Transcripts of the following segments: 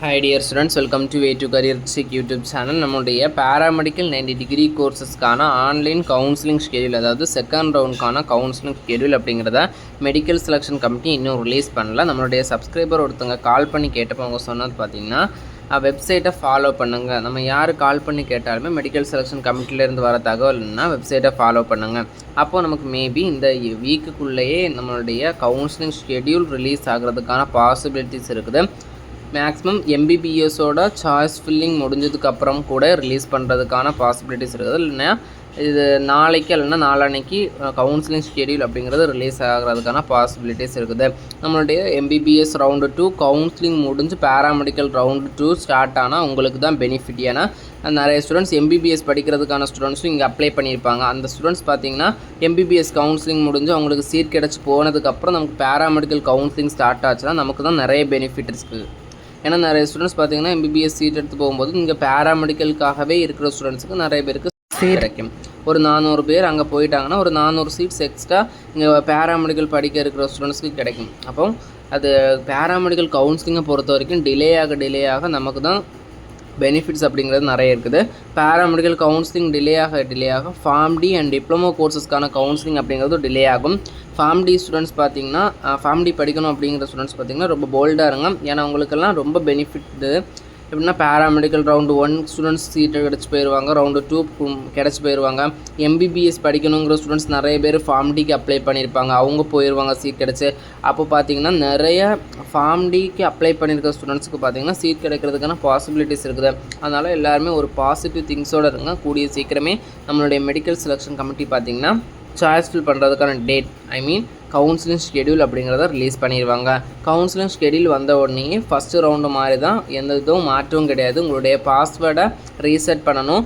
Hi dear students, welcome to Way to Career Check YouTube channel. நம்மளுடைய paramedical 90 degree courses-க்கான online counselling schedule, அதாவது second ரவுண்டுக்கான counselling schedule அப்படிங்கிறத medical selection committee இன்னும் release பண்ணல. நம்மளுடைய சப்ஸ்கிரைபர் ஒருத்தங்க கால் பண்ணி கேட்டப்போ அவங்க சொன்னது பார்த்தீங்கன்னா, வெப்சைட்டை ஃபாலோ பண்ணுங்கள். நம்ம யார் கால் பண்ணி கேட்டாலுமே மெடிக்கல் செலெக்ஷன் கமிட்டிலேருந்து வர தகவல்னா வெப்சைட்டை ஃபாலோ பண்ணுங்கள். அப்போது நமக்கு மேபி இந்த வீக்குக்குள்ளேயே நம்மளுடைய கவுன்சிலிங் ஷெட்யூல் ரிலீஸ் ஆகிறதுக்கான பாசிபிலிட்டிஸ் இருக்குது. மேக்ஸிமம் எம்பிபிஎஸோட சாய்ஸ் ஃபில்லிங் முடிஞ்சதுக்கப்புறம் கூட ரிலீஸ் பண்ணுறதுக்கான பாசிபிலிட்டிஸ் இருக்குது. இல்லைன்னா இது நாளைக்கு இல்லைன்னா நாளான்னைக்கு கவுன்சிலிங் ஷெட்யூல் அப்படிங்கிறது ரிலீஸ் ஆகிறதுக்கான பாசிபிலிட்டிஸ் இருக்குது. நம்மளுடைய எம்பிபிஎஸ் ரவுண்டு 2 கவுன்சிலிங் முடிஞ்சு பேராமெடிக்கல் ரவுண்டு 2 ஸ்டார்ட் ஆனால் உங்களுக்கு தான் பெனிஃபிட். ஏன்னா நிறைய ஸ்டூடெண்ட்ஸ் எம்பிபிஎஸ் படிக்கிறதுக்கான ஸ்டூடெண்ட்ஸும் இங்கே அப்ளை பண்ணியிருப்பாங்க. அந்த ஸ்டூடெண்ட்ஸ் பார்த்திங்கன்னா எம்பிபிஎஸ் கவுன்சிலிங் முடிஞ்சு அவங்களுக்கு சீட் கிடச்சி போனதுக்கப்புறம் நமக்கு பேராமெடிக்கல் கவுன்சிலிங் ஸ்டார்ட் ஆச்சுன்னா நமக்கு தான் நிறைய பெனிஃபிட் இருக்குது. ஏன்னா நிறைய ஸ்டூடெண்ட்ஸ் பார்த்திங்கன்னா எம்பிபிஎஸ் சீட் எடுத்து போகும்போது இங்கே பேராமெடிக்கலுக்காகவே இருக்கிற ஸ்டூடெண்ட்ஸுக்கு நிறைய பேருக்கு சீட் கிடைக்கும். ஒரு 400 பேர் அங்கே போயிட்டாங்கன்னா ஒரு 400 சீட்ஸ் எக்ஸ்ட்ரா இங்கே பேராமெடிக்கல் படிக்க இருக்கிற ஸ்டூடெண்ட்ஸ்க்கு கிடைக்கும். அப்போ அது பேராமெடிக்கல் கவுன்சிலிங்கை பொறுத்த வரைக்கும் டிலே ஆக நமக்கு தான் பெனிஃபிட்ஸ் அப்படிங்கிறது நிறைய இருக்குது. பேராமெடிக்கல் கவுன்சிலிங் டிலே ஆக ஃபார்ம் டி அண்ட் டிப்ளமோ கோர்சஸ்க்கான கவுன்சிலிங் அப்படிங்கிறது டிலே ஆகும். ஃபார்ம் டி ஸ்டூடெண்ட்ஸ் பார்த்திங்கன்னா ஃபார்ம் டி படிக்கணும் அப்படிங்கிற ஸ்டூடெண்ட்ஸ் பார்த்திங்கன்னா ரொம்ப போல்டாக இருங்க. ஏன்னா அவங்களுக்கெல்லாம் ரொம்ப பெனிஃபிட் இது. எப்படின்னா பேராமெடிக்கல் ரவுண்டு 1 ஸ்டூடெண்ட்ஸ் சீட்டு கிடச்சி போயிடுவாங்க, ரவுண்டு 2 கிடச்சி போயிடுவாங்க. எம்பிபிஎஸ் படிக்கணுங்கிற ஸ்டூடெண்ட்ஸ் நிறைய பேர் ஃபார்ம் டிக்கு அப்ளை பண்ணியிருப்பாங்க, அவங்க போயிடுவாங்க சீட் கிடச்சி. அப்போ பார்த்திங்கன்னா நிறைய ஃபார்ம் டிக்கு அப்ளை பண்ணியிருக்க ஸ்டூடெண்ட்ஸுக்கு பார்த்திங்கன்னா சீட் கிடைக்கிறதுக்கான பாசிபிலிட்டிஸ் இருக்குது. அதனால் எல்லாருமே ஒரு பாசிட்டிவ் திங்ஸோடு இருங்க. கூடிய சீக்கிரமே நம்மளுடைய மெடிக்கல் செலெக்ஷன் கமிட்டி பார்த்திங்கன்னா சாய்ஸ் ஃபில் பண்ணுறதுக்கான டேட், கவுன்சிலிங் ஷெட்யூல் அப்படிங்கிறத ரிலீஸ் பண்ணிடுவாங்க. கவுன்சிலிங் ஷெட்யூல் வந்த உடனே ஃபஸ்ட்டு ரவுண்டு மாதிரி தான், எந்த இதுவும் மாற்றவும் கிடையாது. உங்களுடைய பாஸ்வேர்டை ரீசெட் பண்ணணும்.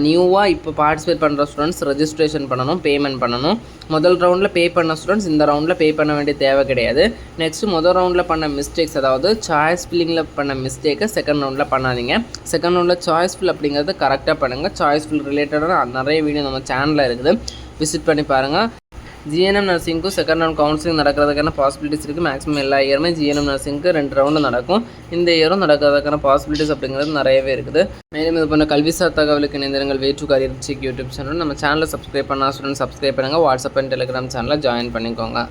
நியூவாக இப்போ பார்ட்டிசிபேட் பண்ணுற ஸ்டூடெண்ட்ஸ் ரெஜிஸ்ட்ரேஷன் பண்ணணும், பேமெண்ட் பண்ணணும். முதல் ரவுண்டில் பே பண்ண ஸ்டூடெண்ட்ஸ் இந்த ரவுண்டில் பே பண்ண வேண்டிய தேவை கிடையாது. நெக்ஸ்ட்டு முதல் ரவுண்டில் பண்ண மிஸ்டேக்ஸ், அதாவது சாய்ஸ் ஃபில்லிங்கில் பண்ண மிஸ்டேக்கை செகண்ட் ரவுண்டில் பண்ணாதீங்க. செகண்ட் ரவுண்டில் சாய்ஸ் ஃபில் அப்படிங்கிறது கரெக்டாக பண்ணுங்கள். சாய்ஸ் ஃபில் ரிலேட்டடான நிறைய வீடியோ நம்ம சேனலில் இருக்குது, விசிட் பண்ணி பாருங்கள். ஜிஎன்எம் நர்சிங்க்கும் செகண்ட் ரவுண்ட் கவுன்சிலிங் நடக்கிறதுக்கான பாசிபிலிட்டிஸ் இருக்குது. மேக்ஸிமம் எல்லா இயருமே ஜிஎன்எம் நர்சிங்க்கு 2 ரவுண்டு நடக்கும். இந்த இயரும் நடக்கிறதுக்கான பாசிபிலிட்டிஸ் அப்படிங்கிறது நிறையவே இருக்குது. மேலும் இது பண்ண கல்விசார் தகவலுக்கு இணைந்திருங்கள். Way to career check YouTube channel. நம்ம சேனலை சப்ஸ்கிரைப் பண்ணால் ஸ்டூடெண்ட் சப்ஸ்கிரைப் பண்ணுங்கள். வாட்ஸ்அப் அண்ட் டெலிகிராம் சேனலில் ஜாயின் பண்ணிக்கோங்க.